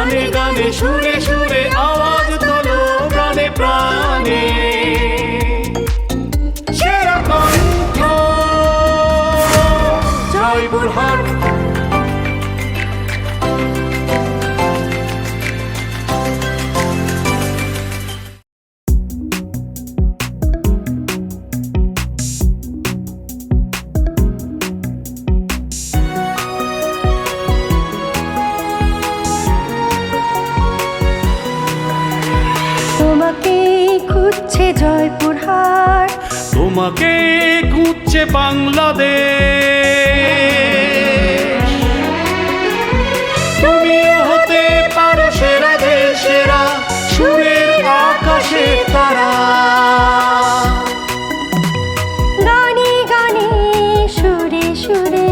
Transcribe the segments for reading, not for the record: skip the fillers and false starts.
গানে গানে সুরে সুরে আওয়াজ তোলো প্রাণে প্রাণে সেরা কণ্ঠ জয়পুরহাট। তোমাকে খুঁজছে জয়পুরহাট, তোমাকে খুঁজছে বাংলাদেশ। তুমিও হতে পারো সেরা দেশেরা সুরের আকাশে তারা। গানে গানে সুরে সুরে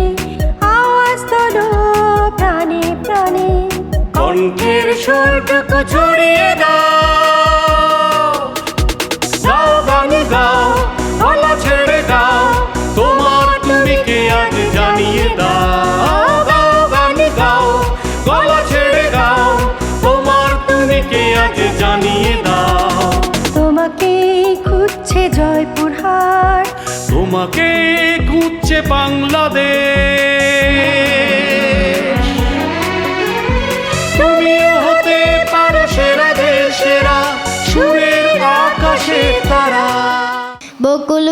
আওয়াজ তোলো প্রাণে প্রাণে কণ্ঠের সুরটুকু ছড়িয়ে দাও, গাও গান গাও, গলা ছেড়ে দাও, তোমার তুমিকে আজ জানিয়ে দাও। গাও গান গাও, গলা ছেড়ে দাও, তোমার তুমিকে আজ জানিয়ে দাও। তোমাকে খুঁজছে জয়পুরহাট, তোমাকে খুঁজছে বাংলাদেশ। তুমিও হতে পারো সেরা দেশেরা সুরের আকাশে তারা। বকুল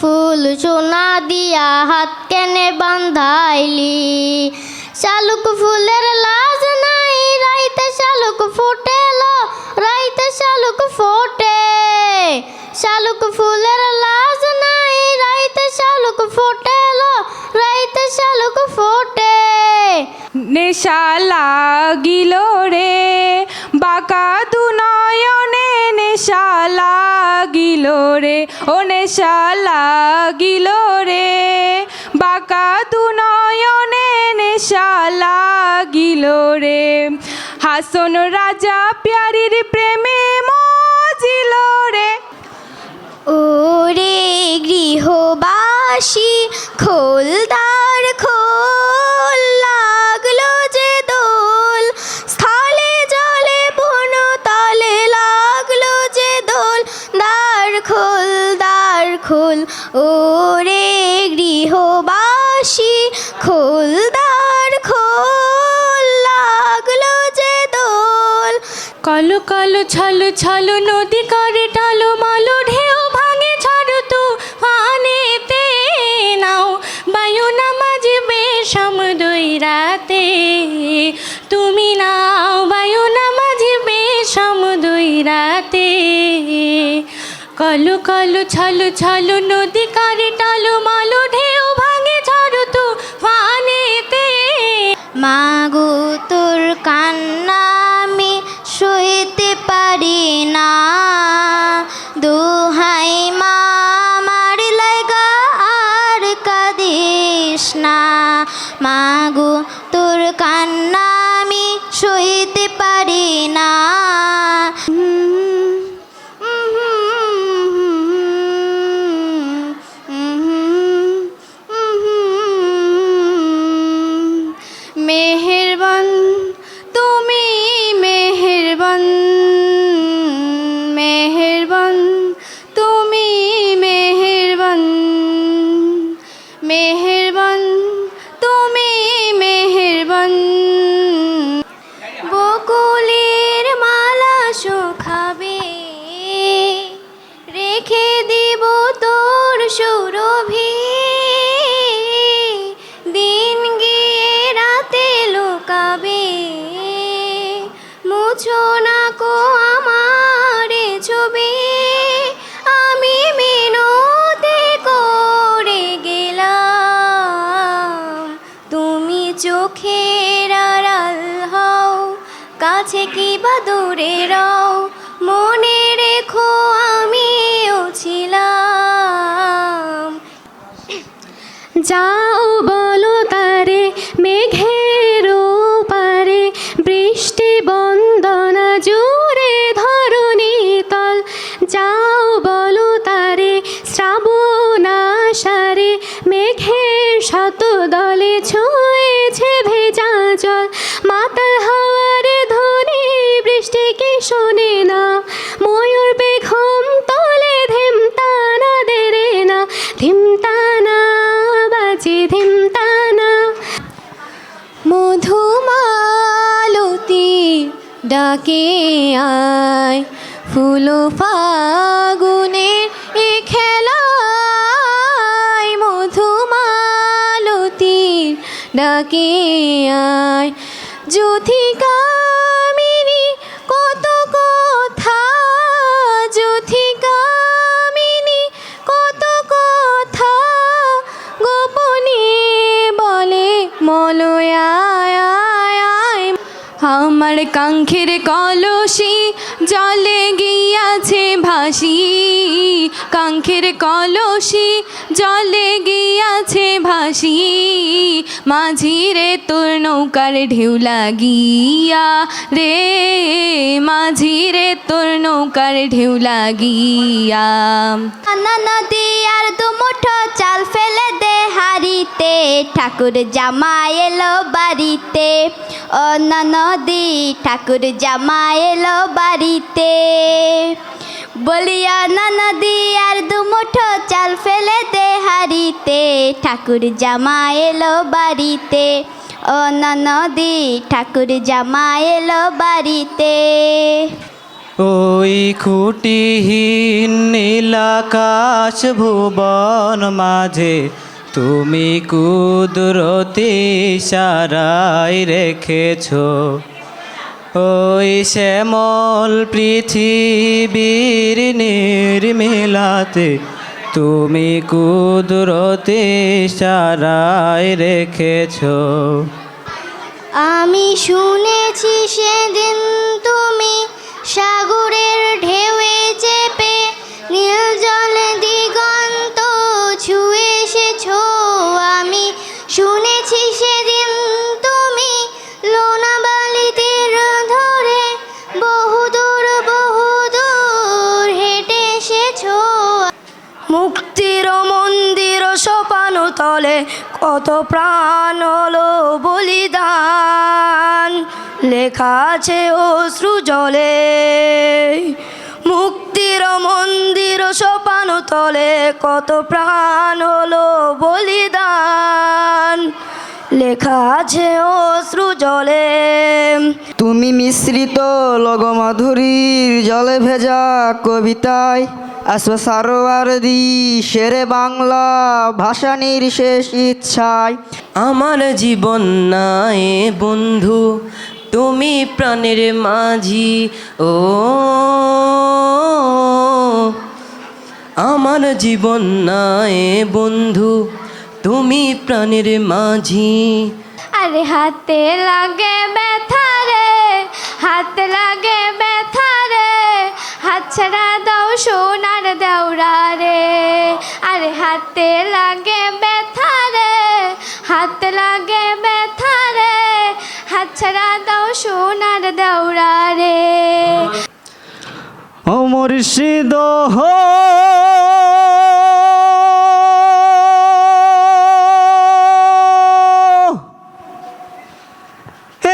ফুল সোনা দিয়া হাত কেনে বান্ধাইলি, শালুক ফুলের লাজ নাই রাইতে শালুক ফুটেল, রাইতে শালুক ফোটে। শালুক ফুলের লাজ নাই রাইতে শালুক ফুটেল, রাইতে শালুক ফোটে। নেশা লাগিল রে বাঁকা দু নয়নে, নেশা লাগিল রে ও নেশা লাগিল রে বাঁকা দু নয়নে, নেশা লাগিল রে। হাসন রাজা প্যারির প্রেমে মজিল রে। ওরে গৃহবাসী খোলদার খোল, লাগলো যে দোল স্থলে জলে বন তলে, লাগলো যে দোল দ্বার খোল। ওরে গৃহবাসী খোলদার খোল, লাগলো যে দোল। কালো কালো ছালো ছালো নদী করে টালো মালো, ঢেউ ভাঙে ঝড় তুফানেতে নাও বায়ু না মাঝবে সমুদ্রই রাতে। তুমি নাও বায়ু না মাঝবে সমুদ্রই রাতে। কালো কালো ছালো ছালো নদী করে টালো মালো, ঢেউ ভাঙে ঝড় তুফানেতে। মাগো তোর কান্না আমি সইতে পারি না, দোহাই মা আমার লাগা আর কাঁদিস না। মাগো তোর কান্না আমি সইতে পারি না। মেহেরবান তুমি মেহেরবান, মেহেরবান তুমি মেহেরবান, মেহেরবান তুমি মেহেরবান। বকুলের মালা শোখাবে রেখে দিব তোর সুরভি, দিন গিয়ে রাতে লুকাবে মুছো না কো আমার ছবি। আমি মিনতি করে গেলাম তুমি চোখের আড়াল হও, কাছে কি বা দূরে রও মনে রেখো আমিও ছিলাম। যাও বলো তারে মেঘের পারে, বৃষ্টি বন্দনা জুড়ে ধরণী তল। যাও বলো তারে শ্রাবণ আষাঢ়ে, মেঘের শত দলে ছুঁয়েছে ভেজা ভেজা জল মাতাল হাওয়ার ধ্বনি বৃষ্টি কি শোনে না ময়ূর বেগম তলে ধিমতানা দেরে না ধিমতানা বাজে ধিমতানা মধুমালতী ডাকে আয় ফুল ফাগুনের এ খেলায় মধুমালতী ডাকে আয় যুথিকামিনী কত কথা যুথিকামিনী কত কথা গোপনে বলে মলয়ায় আমার কাঙ্ক্ষের কলসি জলে গিয়াছে ভাসি কাঙ্ক্ষের কলসি জলে গিয়াছে ভাসি মাঝি রে তোর নৌকার ঢেউ লাগিয়া রে মাঝি রে তোর নৌকার ঢেউ লাগিয়া নদী আর দু মুঠো চাল ফেলে দে হাড়িতে ঠাকুর জামাই এলো বাড়িতে ও নদী ঠাকুর জামাই এলো বাড়িতে বলিয়া নদী আর দু মুঠো চাল ফেলে দে হাড়িতে ঠাকুর জামাই এলো বাড়িতে ও নদী ঠাকুর জামাই এলো বাড়িতে ওই খুঁটিহীন নীলাকাশ ভুবন মাঝে তুমি কুদরতি ইশারায় রেখেছ ওই শ্যামল পৃথিবীর নির্মিলাতে তুমি কুদরতি ইশারায় রেখেছ আমি শুনেছি সেদিন তুমি সাগরের ঢেউয়ে চেপে নীল জলে দিগন্ত ছুঁয়ে এসেছো আমি শুনেছি সেদিন তুমি লোনাবালি তীর ধরে বহুদূর হেঁটে এসেছো মুক্তির মন্দির সোপান তলে কত প্রাণ হলো বলিদান লেখা আছে অশ্রু জলে মুক্তির মন্দির সোপান তলে কত প্রাণ হলো বলিদান লেখা আছে অশ্রু জলে তুমি মিশ্রিত লগমাধুরীর জলে ভেজা কবিতায় আসবে সারোয়ারদি শেরে বাংলা ভাষানির শেষ ইচ্ছায় আমার জীবন নাই বন্ধু তুমি প্রাণের মাঝি ও আমার জীবন নাই বন্ধু তুমি প্রাণের মাঝি আরে হাতে লাগে ব্যথা রে হাতে লাগে ব্যথা রে হাত ছাড়া দাও সোনার দেওরা রে আরে হাতে লাগে ব্যথা রে হাতে লাগে ব্যথা রে হাত ছাড়া দাও সোনার দেওরা রে ও মুর্শিদ হো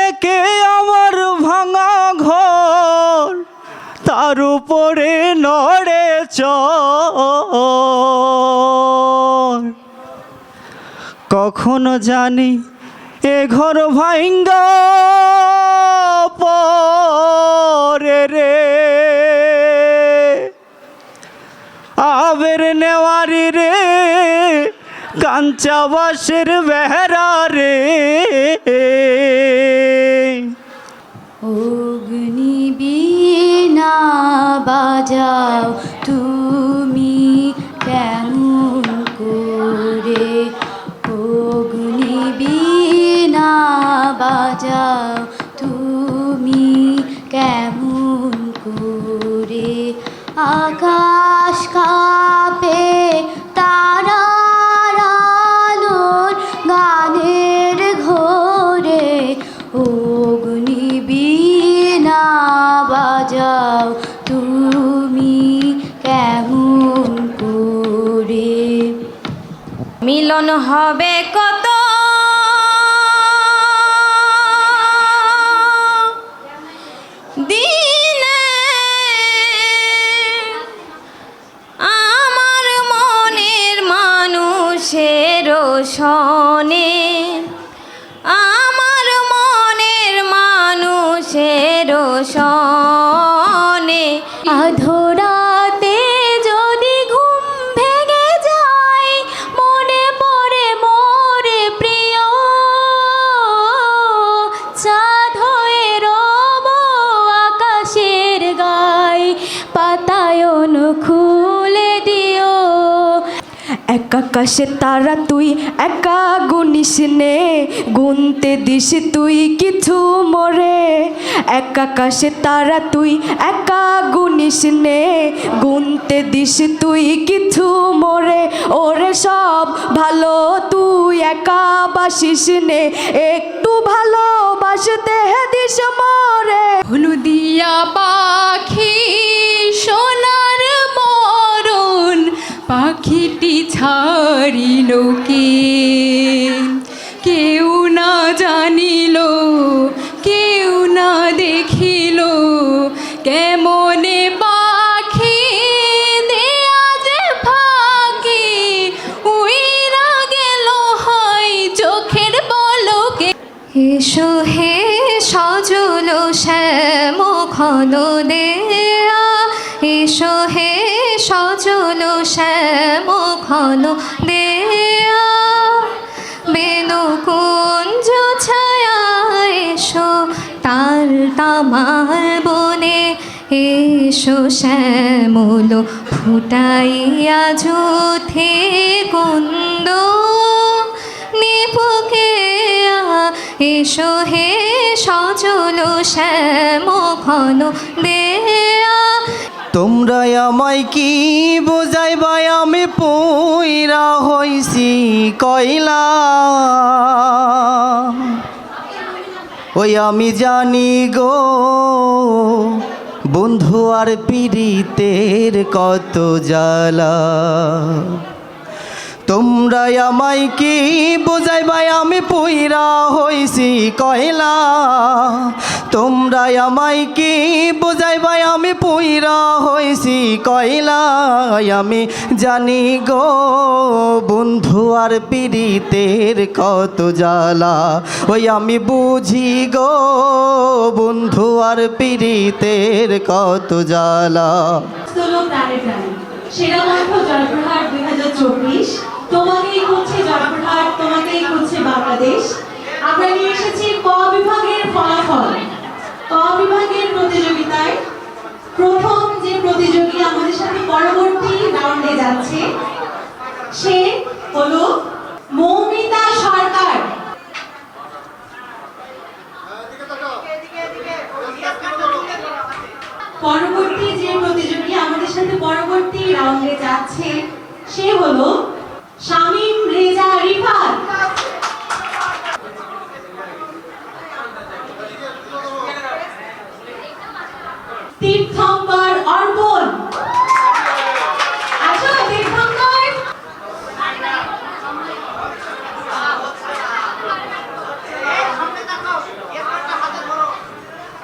একে আমার ভাঙা ঘর তার উপরে নড়ে চর কখনো জানি এ ঘর ভাঙ্গা পরে রে আবের নেওয়ারি রে কাঞ্চা বাসের বেহরা রে অগ্নি বীণা বাজাও তুমি কেমন করে অগ্নি বীণা বাজাও তুমি কেমন করে আকাশ কাঁপে তারার আলোর গানের ঘোরে অগ্নি বীণা বাজাও তুমি কেমন করে মিলন হবে কত সনে আমার মনের মানুষের সনে আধরাতে যদি ঘুম ভেঙে যায় মনে পড়ে মোরে প্রিয় চাঁদ হয়ে রব আকাশের গায়ে পাতায়ন খুলে দিও এক আকাশে তারা তুই একা গুনিস নে গুনতে দিস তুই কিছু মরে এক আকাশে তারা তুই একা গুনিস নে গুনতে দিস তুই কিছু মরে ওরে সব ভালো তুই একা বাসিস নে একটু ভালোবাসতে দিস মরে হলুদিয়া পাখি সোনার মরণ পাখিটি ছাড়িল কে কেউ না জানিল কেউ না দেখিল কেমনে পাখি দেয়া যে ফাঁকি উইরা গেল হয় চোখের পলকে এসো হে সজল শ্যাম ঘন দেয়া এসো হে সজল শ্যাম ঘন দেয়া বেনু কুঞ্জ ছায়া এসো তাল তামাল বনে এসো শ্যামল ফুটাইয়া ঝুথে কুন্দ নিপুকে এসো হে সজল শ্যাম ঘন দেয়া তোমরা আমায় কি বোঝাইবা আমি পইরা হইছি কয়লা ওই আমি জানি গো বন্ধু আর পীড়িতের কত জ্বালা তোমরা আমায় কি বোঝাইবা আমি পইরা হইছি কয়লা তোমরা আমায় কি বোঝাইবা আমি পইরা হইছি কয়লা আমি জানি গো বন্ধু আর পীড়িতের কত জ্বালা ওই আমি বুঝি গো বন্ধু আর পীড়িতের কত জ্বালা সেরা মঞ্চ জয়পুরহাট 2024 তোমাকেই করছে জয়পুরহাট তোমাকেই করছে বাংলাদেশ আমরা নিয়ে এসেছি ক বিভাগের ফলাফল ক বিভাগের প্রতিযোগিতায় প্রথম যে প্রতিযোগী আমাদের সাথে পরবর্তী রাউন্ডে যাচ্ছে সে হলো মৌমিতা সরকার পরবর্তী যে প্রতিযোগী আমাদের সাথে পরবর্তী রাউন্ডে যাচ্ছে সে হলো শামীম রেজা রিফাত তীর্থঙ্কর অর্পণ আচ্ছা তীর্থঙ্কর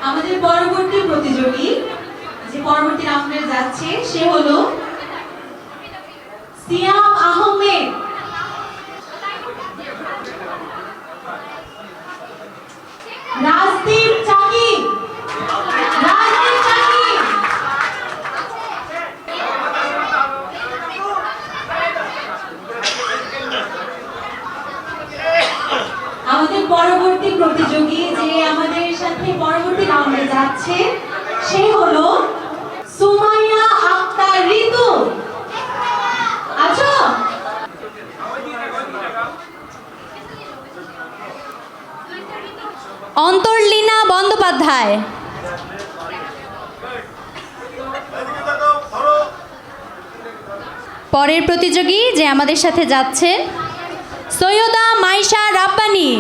আমাদের পরবর্তী প্রতিযোগী যে পরবর্তী রাউন্ডে যাচ্ছে সে হলো সিয়াম আহমেদ রাজদীপ চাকি আমাদের পরবর্তী প্রতিযোগী যে আমাদের সাথে পরবর্তী রাউন্ডে যাচ্ছে সে হলো সুমাইয়া আক্তার ঋতু আচ্ছা অন্তর্লীনা বন্দ্যোপাধ্যায় পরের প্রতিযোগী যে আমাদের সাথে যাচ্ছে সৈয়দা মাইশা রাব্বানি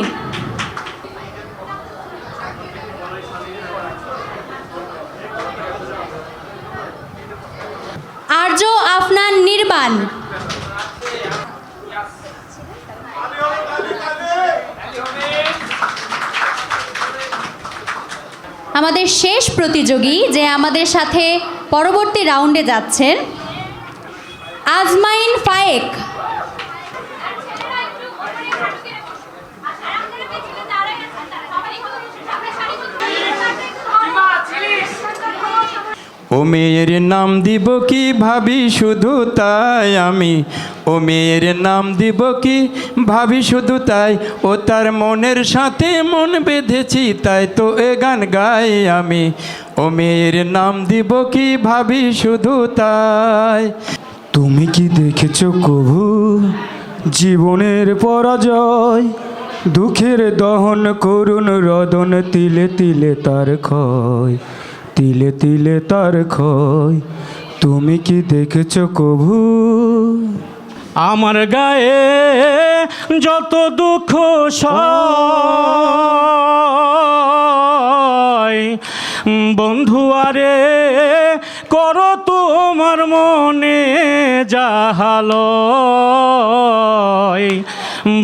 আর্য আফনান নির্বাণ আমাদের শেষ প্রতিযোগী যে আমাদের সাথে পরবর্তী রাউন্ডে যাচ্ছেন আজমাইন ফায়েক ও মেয়ের নাম দিব কি ভাবি শুধু তাই আমি, ও মেয়ের নাম দিব কি ভাবি শুধু তাই, ও তার মনের সাথে মন বেঁধেছি তাই তো এ গান গাই আমি, ও মেয়ের নাম দিব কি ভাবি শুধু তাই। তুমি কি দেখেছ কভু জীবনের পরাজয়, দুঃখের দহন করুণ রদন, তিলে তিলে তার ক্ষয়, তিলে তিলে তার ক্ষয়। তুমি কি দেখেছ কভু? আমার গায়ে যত দুঃখ সয়, বন্ধু আরে করো তোমার মনে যাহালয়,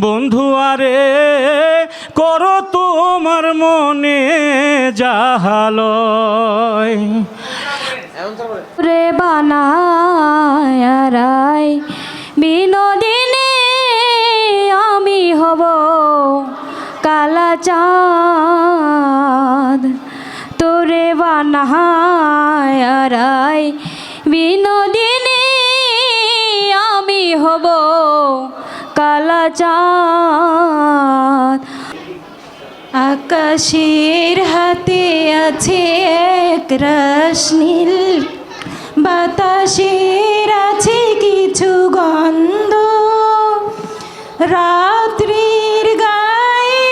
বন্ধু আরে করো তোমার মনে যাহালয়। রে বানায় বিনোদিনী আমি হব কালাচাঁদ, তোরে বানায় বিনোদিনী আমি হব কালাচাঁদ। আকাশের হাতে আছে এক রশ্নীল, বাতাসের আছে কিছু গন্ধ, রাত্রির গায়ে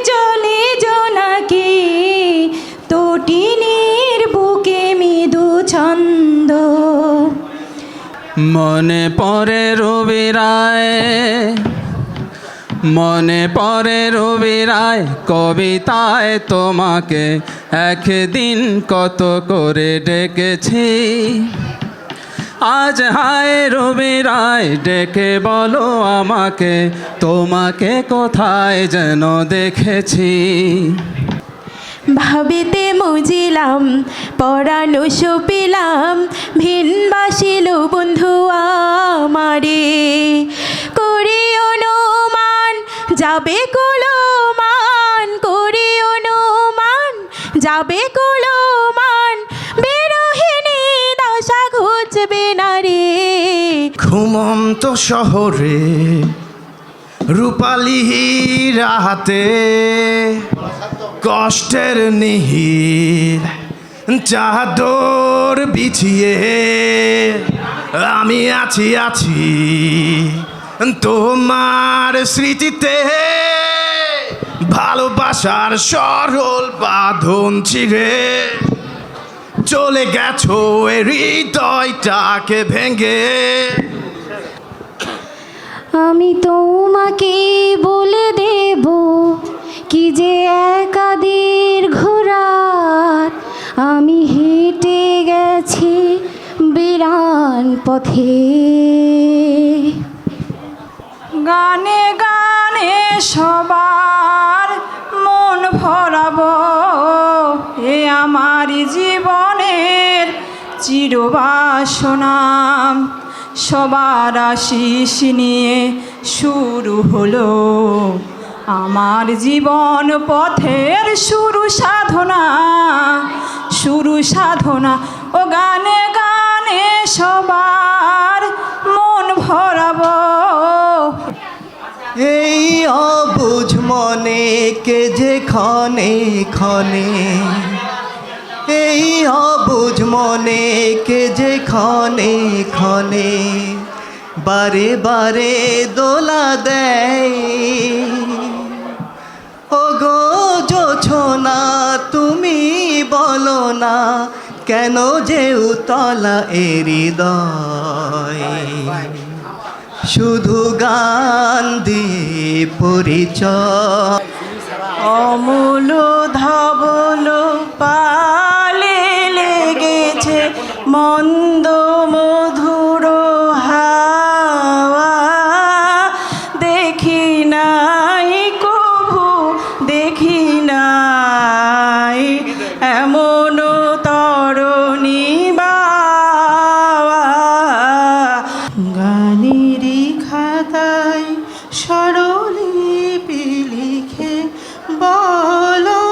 জলে জোনাকি, তটিনীর বুকে মৃদু ছন্দ। মনে পড়ে রবি রায়, মনে পড়ে রবি রায় কবিতায় তোমাকে একদিন কত করে ডেকেছি। আজ হায় রবি রায় ডেকে বলো আমাকে, তোমাকে কোথায় যেন দেখেছি। ভাবিতে মজিলাম পরানো সপিলাম, ভিন বাসিল বন্ধু আমারে, করি অনুমান যাবে কুলমান, করি অনুমান যাবে কুলমান, বিরোহিনী দশা ঘুচবে না রে। ঘুমন্ত শহরে রূপালী রাতে, কষ্টের নিহির চাদর বিছিয়ে আমি আছি আছি তোমার স্মৃতিতে, ভালোবাসার সরল বাঁধন ছিঁড়ে চলে গেছো এ হৃদয়টাকে ভেঙে। আমি তোমাকে বলে দেব কি যে একাদের ঘোরাত, আমি হেঁটে গেছি বিরান পথে। গানে গানে সবার মন ভরাবো, এ আমার জীবনের চিরবাসনা। সবার আশিস নিয়ে শুরু হলো আমার জীবন পথের শুরু সাধনা, শুরু সাধনা। ও গানে গানে সবার মন ভরাবো। এই অবুঝ মনে কে যে ক্ষণে ক্ষণে, এই অবুঝ মনে কে যে ক্ষণে ক্ষণে বারে বারে দোলা দেয়। ও গো জোছনা তুমি বলো না কেন যে উতলা এ হৃদয়, শুধু গান দিয়ে পরিচয়। অমূল ধবল পালে লেগেছে মন্দ মধুর হাওয়া, দেখি নাই কভু দেখি নাই এমন তরণী বাওয়া। গানেরই খাতায় স্বরলিপি লিখে বলো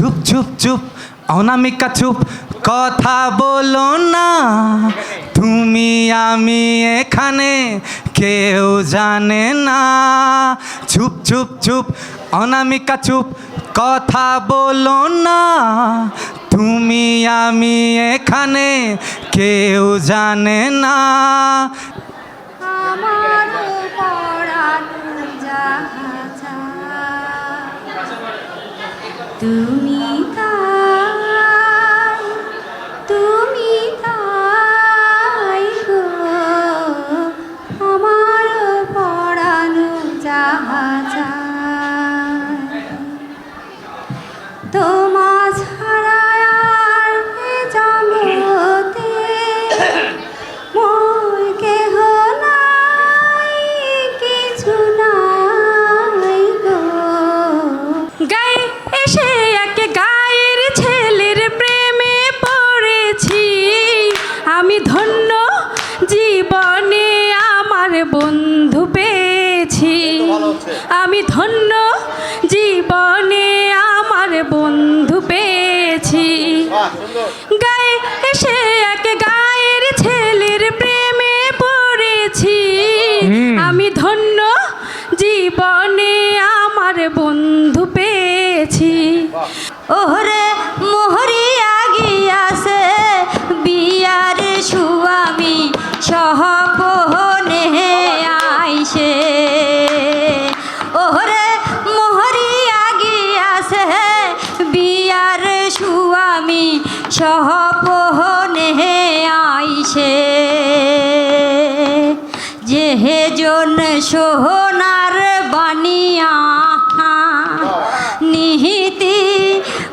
চুপ চুপ চুপ অনামিকা চুপ কথা বলো না তুমি আমি এখানে কেউ জানে না চুপ চুপ চুপ অনামিকা চুপ কথা বলো না তুমি আমি এখানে কেউ জানে না আমার পরানো যাহা তুমি তাই গো আমার পরানো যাহা তোমা ছাড়া আর এ জগতে মোর কেহ নাই কিছু নাই গো গায়ে এসে এক গায়ের ছেলের প্রেমে পড়েছি আমি ধন্য জীবনে আমার বন্ধু পেয়েছি আমি ধন্য জীবনে আমার বন্ধু পেয়েছি গায়ে এসে এক গায়ের ছেলের প্রেমে পড়েছি আমি ধন্য জীবনে আমার বন্ধু পেয়েছি ওরে মোহরিয়া গিয়াছে বিয়ার সুয়ামী সহপনে আইসে ওরে মোহরিয়া গিয়াছে বিয়ার সুয়ামী সহপনে আইসে যেজন সোহনার বানিয়া নিহিতি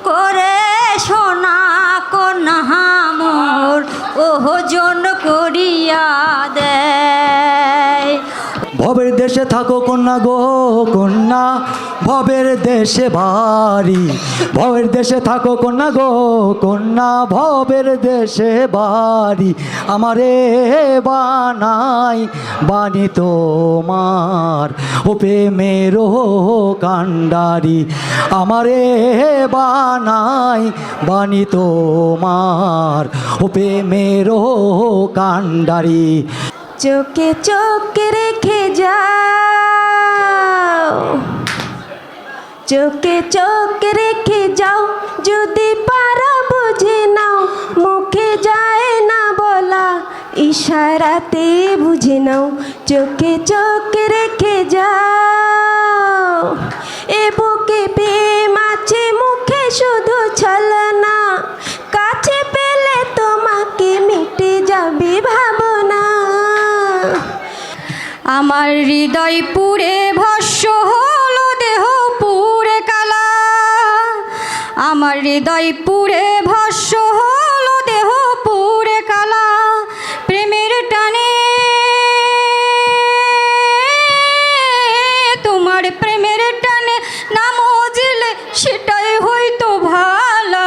করে সোনা কন্যা মোর ওজন করিয়া দেয় ভবের দেশে থাকো কন্যা গো কন্যা ভবের দেশে বাড়ি ভবের দেশে থাকো কন্যা গো কন্যা ভবের দেশে বাড়ি আমারে বানাই বাণী তোমার ও প্রেমেরও কান্ডারি আমারে বানাই বাণী তোমার ও প্রেমেরও কান্ডারি চোখে চোখে রেখে যাও চোখে চোখে রেখে যাও যদি পারা বুঝে নাও মুখে যায় না বলা ইশারাতে বুঝে নাও চোখে চোখে রেখে যাও এ বুকে প্রেম আছে মুখে শুধু ছলনা কাছে পেলে তোমাকে মিটে যাবে ভাবনা আমার হৃদয় পুড়ে ভস্য হলো দেহ পুড়ে কালা আমার হৃদয় পুড়ে ভস্য হলো দেহ পুড়ে কালা প্রেমের টানে তোমার প্রেমের টানে না মজলে সেটাই হয়তো ভালা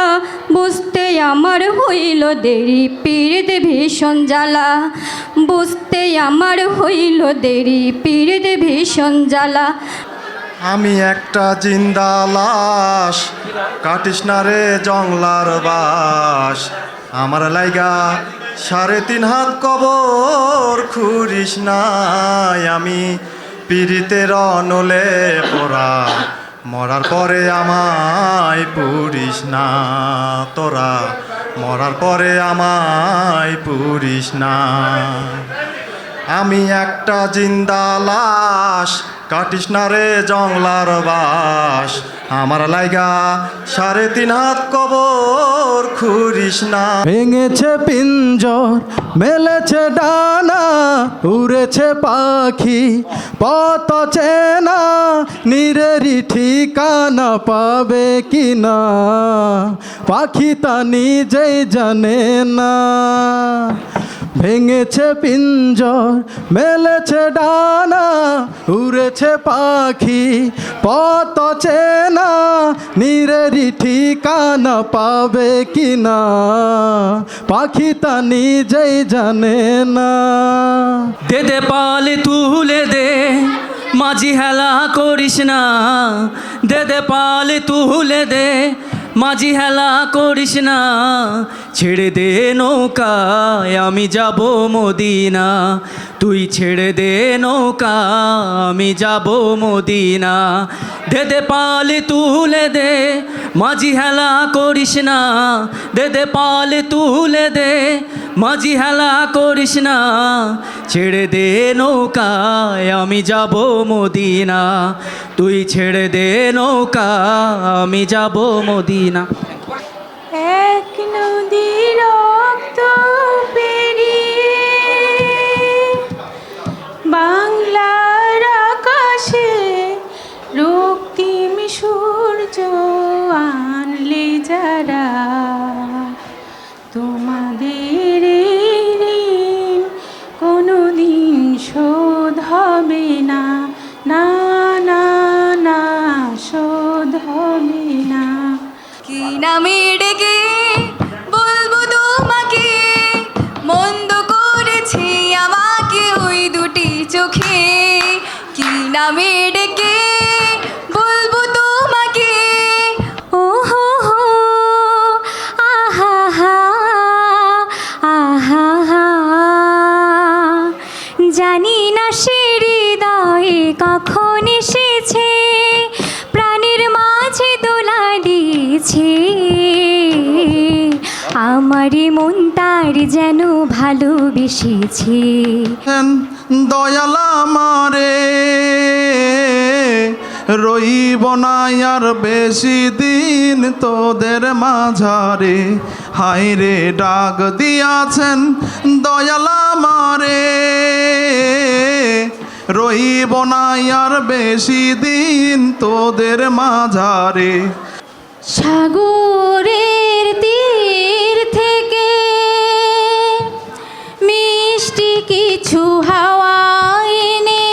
বুঝতে আমার হইল দেরি পীড়িত ভীষণ জ্বালা বুঝতে আমার হইল দেরি পীড়িত ভীষণ জ্বালা আমি একটা জিন্দা লাশ কাটিস না রে জংলার বাস আমার লাইগা 3.5 হাত কবর খুঁড়িস নাই আমি পীড়িতের অনলে পোড়া মরার পরে আমায় পুরিস না তোরা মরার পরে আমায় পুরিস না আমি একটা জিন্দা লাশ কাটিস না রে জংলার বাস আমার লাইগা 3.5 হাত কবর খুঁড়িস না ভেঙেছে পিঞ্জর মেলেছে ডানা উড়েছে পাখি পত চেনা নিরেরি ঠিকানা পাবে কিনা পাখি তা নিজেই জানে না ভেঙেছে পিঞ্জর মেলেছে ডানা উড়েছে পাখি পত চেনা নিরেরি ঠিকানা পাবে কিনা পাখি তা নিজেই জানে না দে দে পালে তুলে দে মাঝি হেলা করিস না দে দে পালে তুলে দে মাঝি হেলা করিস না, ছেড়ে দে নৌকায় আমি যাব মদিনা। তুই ছেড়ে দে নৌকা আমি যাব মদিনা। দে দে পালে তুলে দে, মাঝি হেলা করিস না। দে দে পালে তুলে দে, মাঝি হেলা করিস না। ছেড়ে দে নৌকায় আমি যাব মদিনা। তুই ছেড়ে দে নৌকা আমি যাব মদিনা। এক নদী রক্ত পেরিয়ে বাংলার আকাশে রক্তিম সূর্য আনলে যারা, তোমাদের এই ঋণ কোনোদিন শোধ হবে না, না না না শোধ হবে না। কি নামে ডেকে বলবো তোমাকে, মন্দ করেছি আমাকে ওই দুটি চোখে। কি নামে ডেকে বলবো তোমাকে, ও হো হো আহা হা আহা হা। জানি না সে হৃদয়ে কখন এসেছে, প্রাণের মাঝে দোলা দিয়েছে। আমারই মন তার যেন ভালোবেসেছে। দয়াল আমারে রইব না আর বেশি দিন তোদের মাঝারে। হায়রে ডাক দিয়াছেন দয়াল আমারে, রইব না আর বেশি দিন তোদের মাঝারে। সাগরের তীর থেকে মিষ্টি কিছু হাওয়া এনে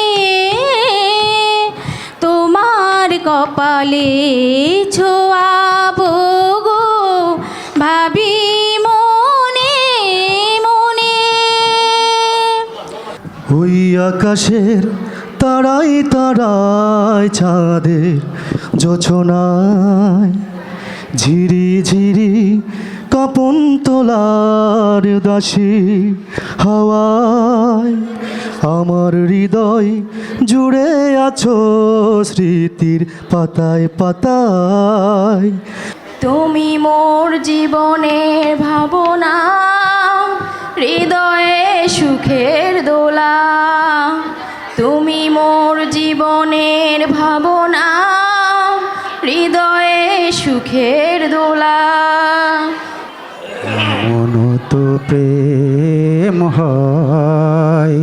তোমার কপালে ছোঁয়াবো গো, ভাবি মনে মনে। ওই আকাশের তারাই তারাই চাঁদের যোছনায় ঝিরি ঝিরি কাপন তোলার দাসী হাওয়ায় আমার হৃদয় জুড়ে আছো স্মৃতির পাতায় পাতায়। তুমি মোর জীবনের ভাবনা, হৃদয়ে সুখের দোলা। তুমি মোর জীবনের ভাবনা, হৃদয়ে সুখের দোলা। এমন তো প্রেম হয়,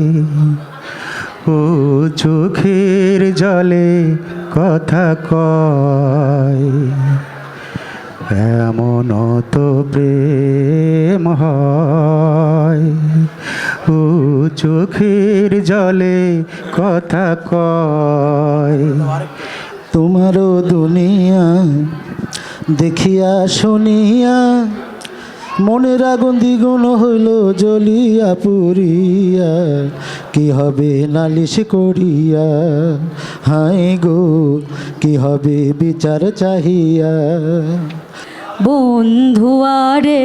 ও চোখের জলে কথা কয়। এমন তো প্রেম হয়, ও চোখের জলে কথা কয়। তোমারও দুনিয়া দেখিয়া শুনিয়া মনের আগুন দ্বিগুণ হইল জ্বলিয়া পুরিয়া। কি হবে নালিশ করিয়া, হাই গো কি হবে বিচার চাহিয়া। বন্ধুয়ারে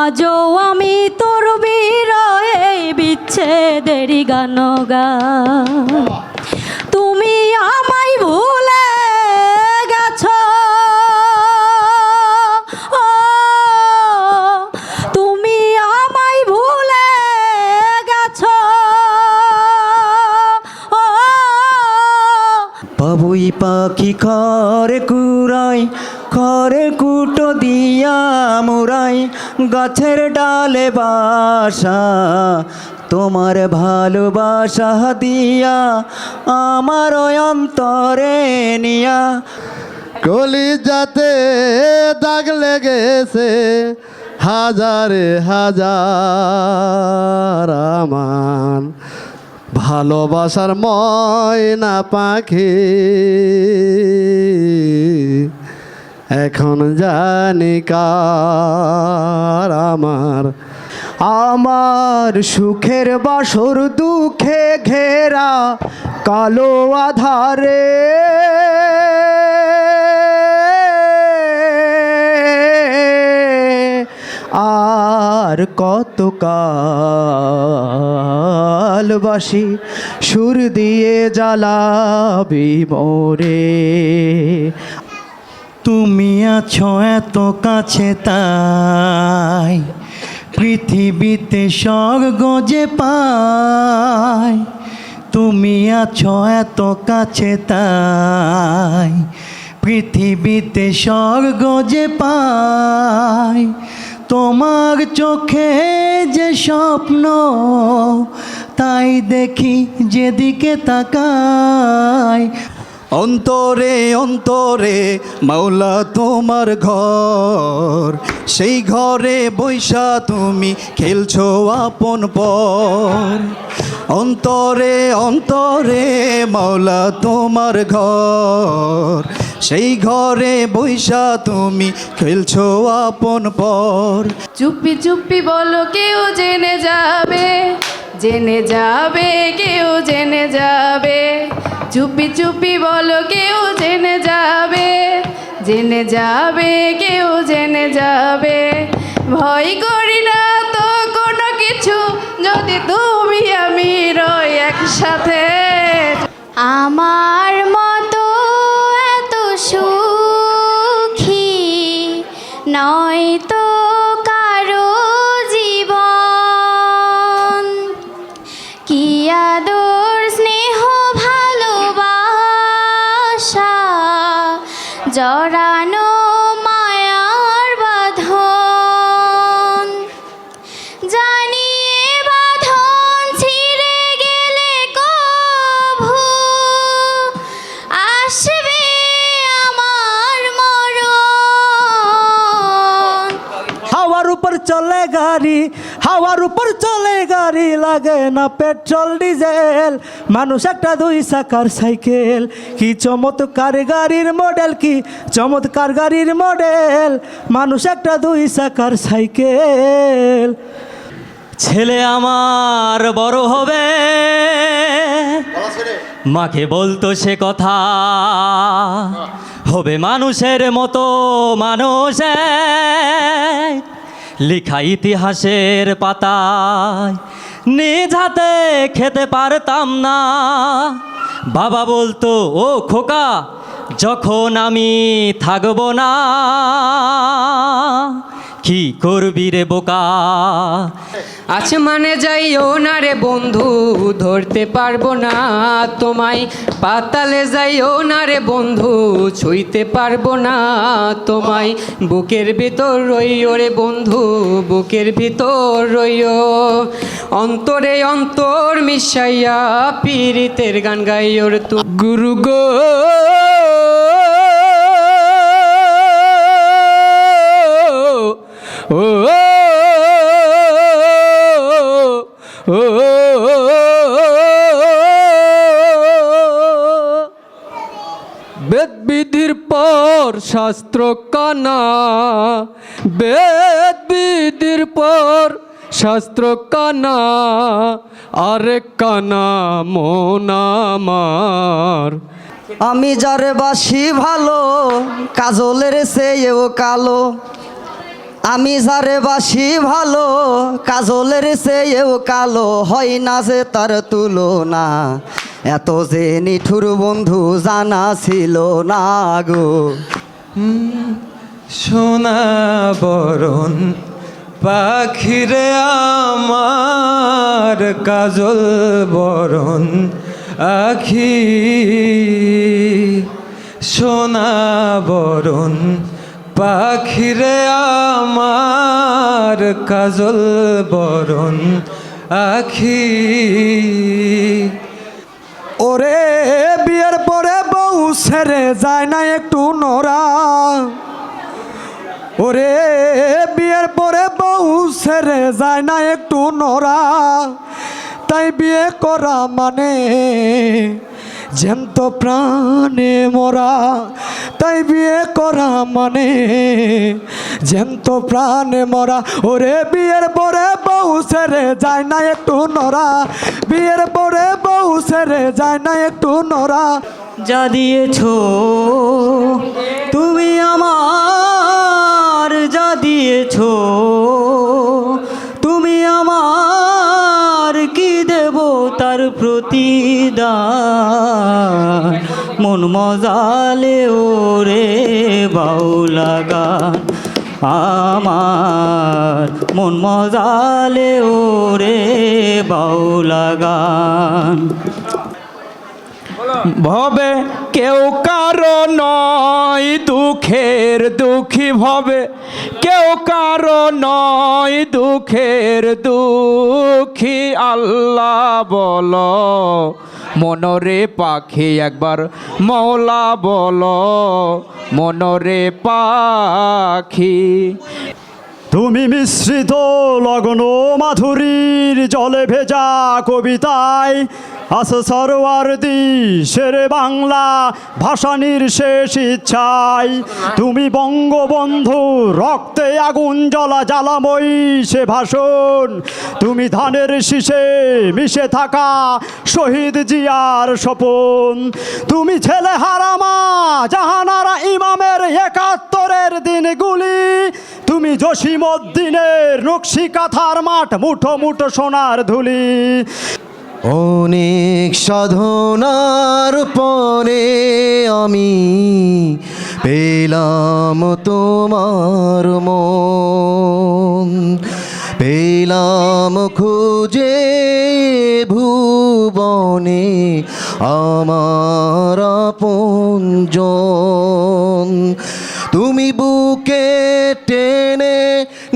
আজও আমি তোর বিরহে বিচ্ছেদের গান গাই। তুমি আমায় ভুলে গেছ, ও তুমি আমায় ভুলে গেছ, ও বাবুই পাখি খড়ে কুড়াই, খড়ে কুটো দিয়া মুড়াই, গাছের ডালে বাসা তোমার ভালোবাসা দিয়া আমার অন্তরে নিয়া। কলিজাতে দাগ লেগেছে হাজারে হাজার আমার ভালোবাসার ময়না পাখি। এখন জানি কার আমার আমার সুখের বাসর দুঃখে ঘেরা কালো আধারে আর কত কালবাসি সুর দিয়ে জ্বালাবি মোরে। তুমি আছো এত কাছে তাই পৃথিবীতে স্বর্গ যে পাই। তুমি আছো এত কাছে তাই পৃথিবীতে স্বর্গ যে পাই। তোমার চোখে যে স্বপ্ন তাই দেখি যেদিকে তাকাই। অন্তরে অন্তরে মাওলা তোমার ঘর, সেই ঘরে বৈশা তুমি খেলছো আপন পর। অন্তরে অন্তরে মাওলা তোমার ঘর, সেই ঘরে বৈশা তুমি খেলছো আপন পর। চুপি চুপি বলো কেউ জেনে যাবে, জেনে যাবে কেউ জেনে যাবে। চুপি চুপি বলো কেউ জেনে যাবে, জেনে যাবে কেউ জেনে যাবে। ভয় করি না তো কোনো কিছু, যদি তুমি আমি রই একসাথে। আমার মতো এত সুখী নয় তো কারো জীবন। কি আদর স্নেহ ভালোবাসা জড়ানো মায়ার বাঁধন। জানি এ বাঁধন ছিঁড়ে গেলে কভু আসবে আমার মরণ। হাওয়ার উপর চলে গাড়ি, হাওয়ার উপর চলে গাড়ি, লাগে না পেট্রোল ডিজেল। মানুষ একটা 2 চাকার সাইকেল, কি চমৎকার গাড়ির মডেল, কি চমৎকার গাড়ির মডেল। মানুষ একটা 2 চাকার সাইকেল। ছেলে আমার বড় হবে, মাকে বলতো সে কথা, হবে মানুষের মতো মানুষ এক, লেখা ইতিহাসের পাতায়। নিজ হাতে খেতে পারতাম না, বাবা বলতো ও খোকা যখন আমি থাকবো না, কি করবি রে বোকা। আসমানে যাইও না রে বন্ধু, ধরতে পারবো না তোমায়। পাতালে যাইও না রে বন্ধু, ছুঁইতে পারবো না তোমায়। বুকের ভিতর রইও রে বন্ধু, বুকের ভিতর রইও। অন্তরে অন্তর মিশাইয়া পীড়িতের গান গাইও রে তু। গুরু গো ও ও বেদ বিধির পর শাস্ত্র কানা, বেদ বিধির পর শাস্ত্র কানা, আরেক কানা মন আমার। আমি যারে বাসি ভালো, কাজলের চেয়েও কালো। আমি যারে বাসি ভালো, কাজলের চেয়েও কালো। হয় না যে তার তুলনা, এত যে নিঠুর বন্ধু জানা ছিল না গো। সোনা বরণ পাখিরে আমার, কাজল বরণ আখি। সোনা বরণ পাখিরে আমার, কাজল বরণ আখি। ওরে বিয়ের পরে বউ ছেড়ে যায় না একটু নরা। ওরে বিয়ের পরে বউ ছেড়ে যায় না একটু নরা। তাই বিয়ে করা মানে জ্যান্ত প্রাণে মরা। তাই বিয়ে করা মানে জ্যান্ত প্রাণে মরা। ওরে বিয়ের পরে বউ ছেড়ে যায় না একটু নরা। বিয়ের পরে বউ ছেড়ে যায় না একটু নরা। যা দিয়েছো তুমি আমার, যা দিয়েছো তার প্রতিদান মন মজালে ওরে বাউলা গান আমার মন মজালে ওরে বাউলা গান ভবে কেউ কারো নয় দুঃখের দুঃখী ভবে কেউ কারো নয় দুঃখের দুঃখী আল্লাহ বলো মনরে পাখি একবার মওলা বলো মনরে পাখি। তুমি মিশ্রিত লগন মাধুরীর জলে ভেজা কবিতায় আছে সরোয়ার্দি শেরে বাংলা ভাষানির শেষ ইচ্ছায়। তুমি বঙ্গবন্ধু রক্তে আগুন জ্বলা জ্বালাময়ী সে ভাষণ। তুমি ধানের শীষে মিশে থাকা শহীদ জিয়ার স্বপন। তুমি ছেলে হারামা জাহানারা ইমামের ৭১-এর দিনগুলি। তুমি জসিমউদ্দিনের নকশি কাঁথার মাঠ মুঠো মুঠো সোনার ধুলি। অনেক সাধনার পরে আমি পেলাম তোমার মন, পেলাম খুঁজে ভুবনে আমার আপনজন। তুমি বুকে টেনে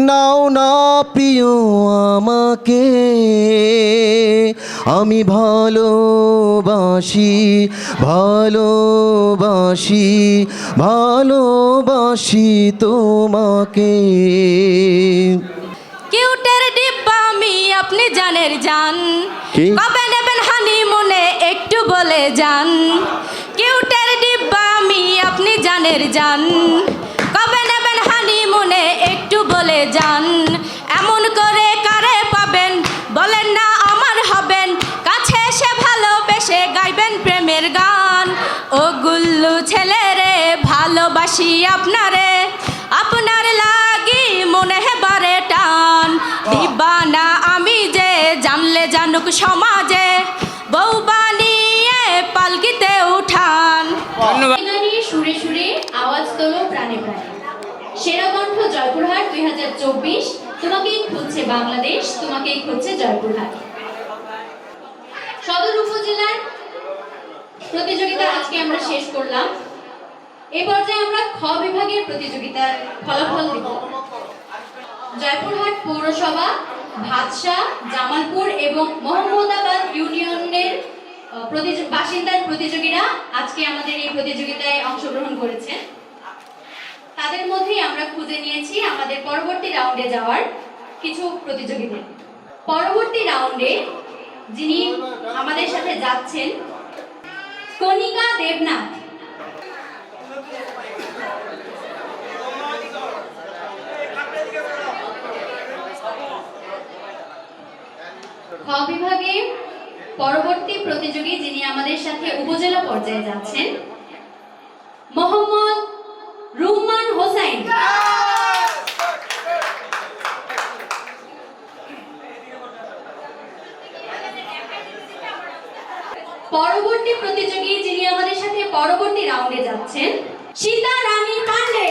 নাও না প্রিয় আমাকে, আমি ভালোবাসি ভালোবাসি ভালোবাসি তোমাকে। কিউটের ডিব্বা আমি আপনি জানের জান, কি? কবে নেবেন হানিমুনে একটু বলে যান। কিউটের ডিব্বা আমি আপনি জানের জান, কবে নেবেন হানিমুনে একটু বলে যান। এমন করে কারে পাবেন বলেন না আমার হবেন, কাছে এসে ভালোবেসে গাইবেন প্রেমের গান। ও গুল্লু ছেলে রে ভালোবাসি আপনারে, আপনার লাগি মনে বারে টান। দিবানা আমি যে জানলে জানুক সমাজে, বউ বানিয়ে পালকিতে উঠান। সুরে সুরে আওয়াজ তোলো প্রাণে প্রাণে। সেরা কণ্ঠ জয়পুরহাট 2024, তোমাকেই খুঁজছে বাংলাদেশ, তোমাকেই খুঁজছে জয়পুরহাট। সদর উপজেলার প্রতিযোগিতা আজকে আমরা শেষ করলাম। এই পর্যায়ে আমরা খ বিভাগের প্রতিযোগিতার ফলাফল দেব। জয়পুরহাট পৌরসভা, ভাতশা, জামালপুর এবং মোহাম্মদাবাদ ইউনিয়নের বাসিন্দার প্রতিযোগীরা আজকে আমাদের এই প্রতিযোগিতায় অংশগ্রহণ করেছেন। তাদের মধ্যেই আমরা খুঁজে নিয়েছি আমাদের পরবর্তী রাউন্ডে যাওয়ার কিছু প্রতিযোগীদের। পরবর্তী রাউন্ডে যিনি আমাদের সাথে যাচ্ছেন, কণিকা দেবনাথ। খ বিভাগে পরবর্তী প্রতিযোগী যিনি আমাদের সাথে উপজেলা পর্যায়ে যাচ্ছেন, মোহাম্মদ রুহমান হোসাইন। পরবর্তী প্রতিযোগী যিনি আমাদের সাথে পরবর্তী রাউন্ডে যাচ্ছেন, সীতা রানী পান্ডে।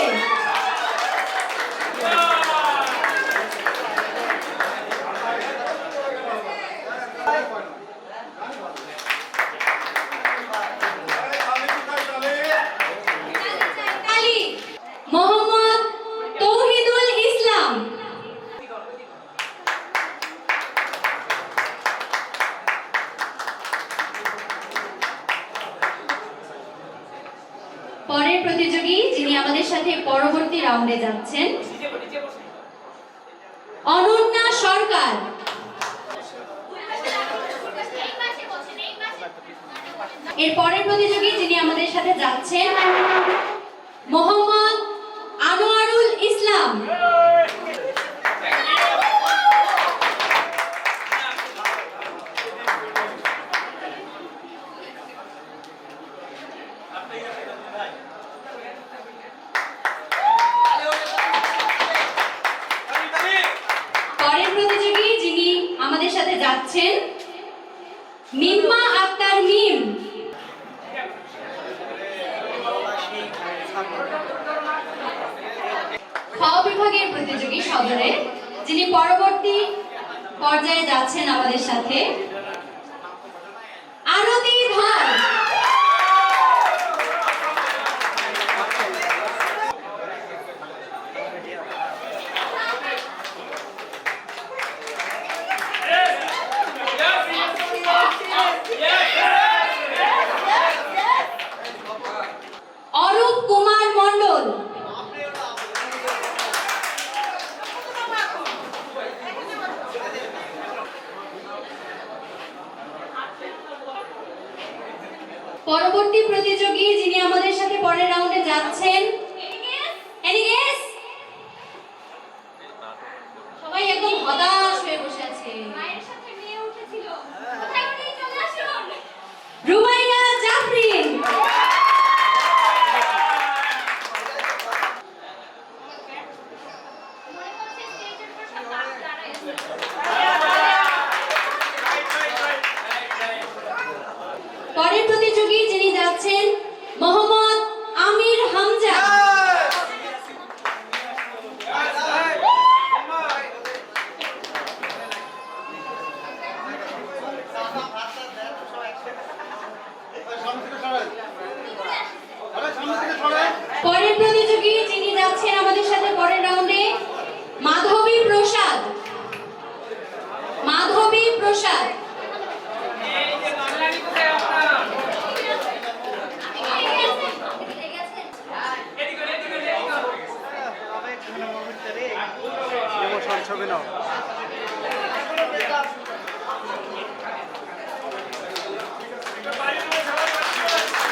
মোহাম্মদ তৌহিদুল ইসলাম। পরের প্রতিযোগী যিনি আমাদের সাথে পরবর্তী রাউন্ডে যাচ্ছেন, অনন্যা সরকার। এর পরের প্রতিযোগী যিনি আমাদের সাথে যাচ্ছেন, মোহাম্মদ আনোয়ারুল ইসলাম। পরের প্রতিযোগী যিনি আমাদের সাথে যাচ্ছেন, মিম্মা আক্তার মিম। খ বিভাগের প্রতিযোগী সদরে যিনি পরবর্তী পর্যায়ে যাচ্ছেন আমাদের সাথে, আরতি ধর। অরূপ কুমার মণ্ডল। পরবর্তী প্রতিযোগী যিনি আমাদের সাথে পরের রাউন্ডে যাচ্ছেন, এনিগেস। সবাই একদম হতাশ হয়ে বসে আছে। মায়ের সাথে মেয়ে উঠেছিল, কোথায় চলে আসুন। রুমাইয়া জাফরিন। পরের প্রতিযোগী যিনি যাচ্ছেন, মোহাম্মদ আমির হামজা। পরের প্রতিযোগী যিনি যাচ্ছেন আমাদের সাথে পরের রাউন্ডে, মাধবী প্রসাদ। মাধবী প্রসাদ।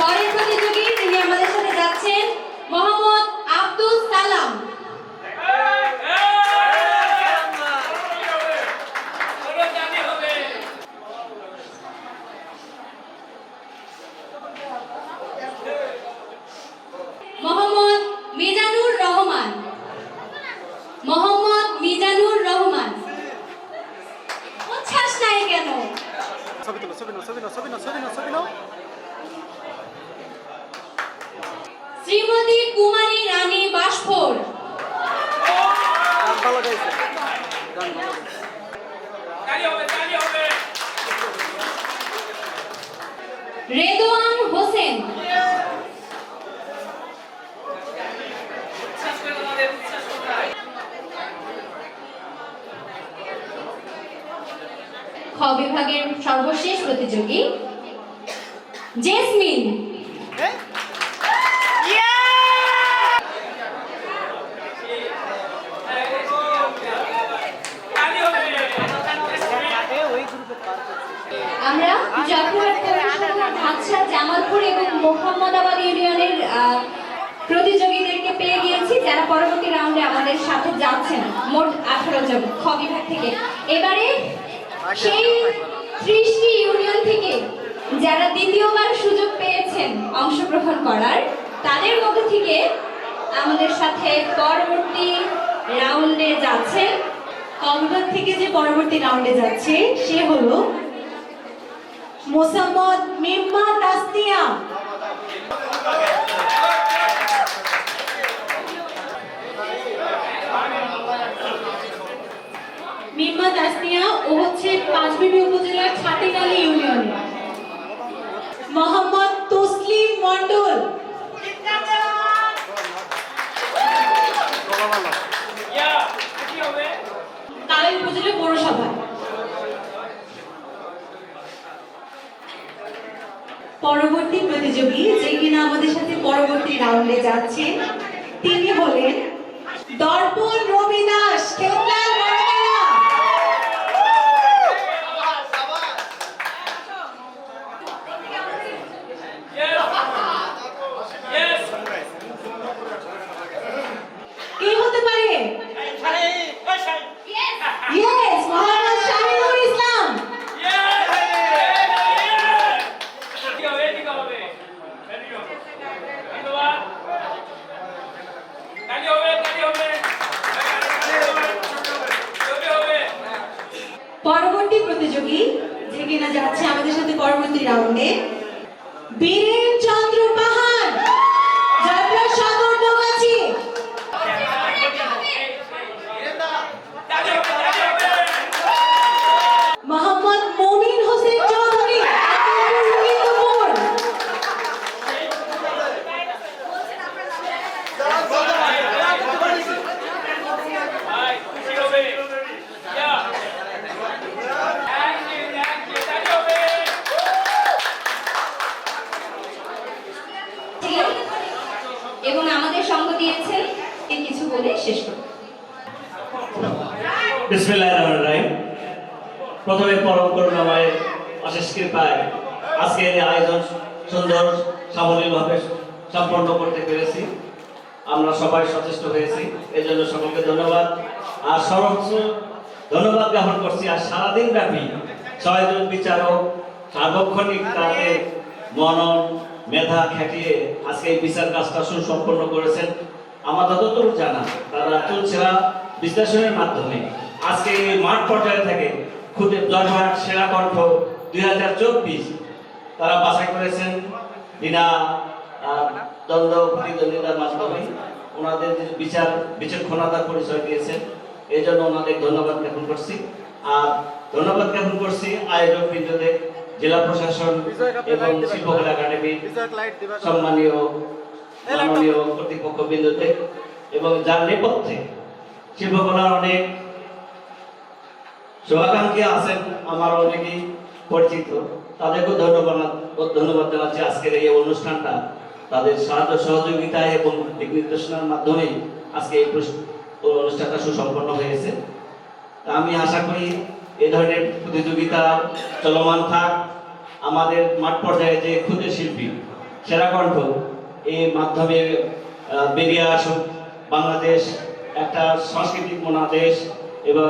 পরের প্রতিযোগী যিনি আমাদের সাথে যাচ্ছেন, মোহাম্মদ আব্দুল সালাম। মোহাম্মদ মিজানুর রহমান। মোহাম্মদ মিজানুর রহমান। উচ্ছ্বাস নাই কেন? শ্রীমতী কুমারী রানী বাসফোর। রেদওয়ান হোসেন। খ বিভাগের সর্বশেষ প্রতিযোগী, জেসমিন। আমরা জয়পুরহাট পৌরসভা, ধানসা, জামালপুর এবং মোহাম্মদাবাদ ইউনিয়নের প্রতিযোগীদেরকে পেয়ে গিয়েছি, যারা পরবর্তী রাউন্ডে আমাদের সাথে যাচ্ছেন। মোট 18 জন খ বিভাগ থেকে। এবারে সেই 30টি ইউনিয়ন থেকে যারা দ্বিতীয়বার সুযোগ পেয়েছেন অংশগ্রহণ করার, তাদের মধ্যে থেকে আমাদের সাথে পরবর্তী রাউন্ডে যাচ্ছেন। ক বিভাগ থেকে যে পরবর্তী রাউন্ডে যাচ্ছে সে হলো মোসাম্মদ মিম্মা তাসনিয়া। মিম্মা তাসনিয়া ও হচ্ছে পাঁচবিবি উপজেলার ছাতিনালী ইউনিয়নে। মোহাম্মদ তসলিম মণ্ডল। কালাই উপজেলা পৌরসভায়। পরবর্তী প্রতিযোগী যে কিনা আমাদের সাথে পরবর্তী রাউন্ডে যাচ্ছে, তিনি হলেন দর্পণ রবি দাস। কেতলাল বড়তলা। কে হতে পারে? Yes, মোহাম্মদ শাহিনুর ইসলাম। পরবর্তী রাউন্ডে বীরেন চন্দ্র পাহাড়, জয়পুরহাট সদর নৌগাছি। মোহাম্মদ মমিন হোসেন চৌধুরী, রবীন্দ্রপুর। এবং আমাদের সঙ্গ দিয়েছেন এই কিছু বলে শেষ করব। বিসমিল্লাহির রহমানির রহিম। প্রথমে পরম করুণাময় অশেষ কৃপায় আজকে এই আয়োজন সুন্দর সাবলীলভাবে সম্পন্ন করতে পেরেছি। আমরা সবাই সচেষ্ট হয়েছি, এই জন্য সকলকে ধন্যবাদ। আর সর্বোচ্চ ধন্যবাদ জ্ঞাপন করছি আর সারাদিন ব্যাপী 6 জন বিচারক সার্বক্ষণিক তাদের মনন মেধা খাটিয়ে আজকে এই বিচার কাজটা সুসম্পন্ন করেছেন। আমার যতদূর জানা তারা চলছেরা বিশ্লেষণের মাধ্যমে আজকে এই মাঠ পর্যায়ে থেকে খুদে জয়পুরহাট সেরা কণ্ঠ 2024 তারা বাছাই করেছেন বিনা দ্বন্দ্ব প্রতিদ্বন্দ্বিতার মাধ্যমে। ওনাদের যে বিচক্ষণতার পরিচয় দিয়েছেন, এই জন্য ওনাদের ধন্যবাদ জ্ঞাপন করছি। আর ধন্যবাদ জ্ঞাপন করছি আয়োজক বৃন্দদের, জেলা প্রশাসন এবং শিল্পকলা একাডেমি সম্মানীয় মাননীয় কর্তৃপক্ষ বৃন্দদের, এবং যার নেপথ্যে শিল্পকলার অনেক শুভাকাঙ্ক্ষী আছেন, আমার অনেকেই পরিচিত, তাদেরকেও ধন্যবাদ জানাচ্ছি। আজকের এই অনুষ্ঠানটা তাদের সাহায্য সহযোগিতায় এবং দিক নির্দেশনার মাধ্যমে আজকে এই অনুষ্ঠানটা সুসম্পন্ন হয়েছে। তা আমি আশা করি এই ধরনের প্রতিযোগিতা চলমান থাক। আমাদের মাঠ পর্যায়ে যে ক্ষুদ্র শিল্পী সেরা কণ্ঠ এই মাধ্যমে বেরিয়ে আসুক, বাংলাদেশ একটা সাংস্কৃতিক মনাদেশ এবং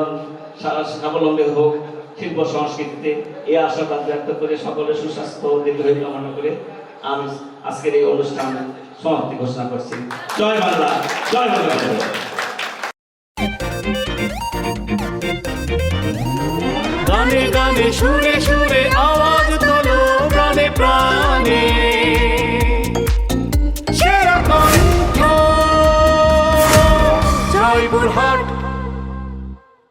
স্বাবলম্বী হোক শিল্প সংস্কৃতিতে, এই আশাবাদ ব্যক্ত করে সকলের সুস্বাস্থ্য ও দীর্ঘায়ু কামনা করে আমি আজকের এই অনুষ্ঠান সমাপ্তি ঘোষণা করছি। জয় বাংলা, জয় বাংলা। গানে গানে সুরে সুরে আওয়াজ তোলো প্রাণে প্রাণে।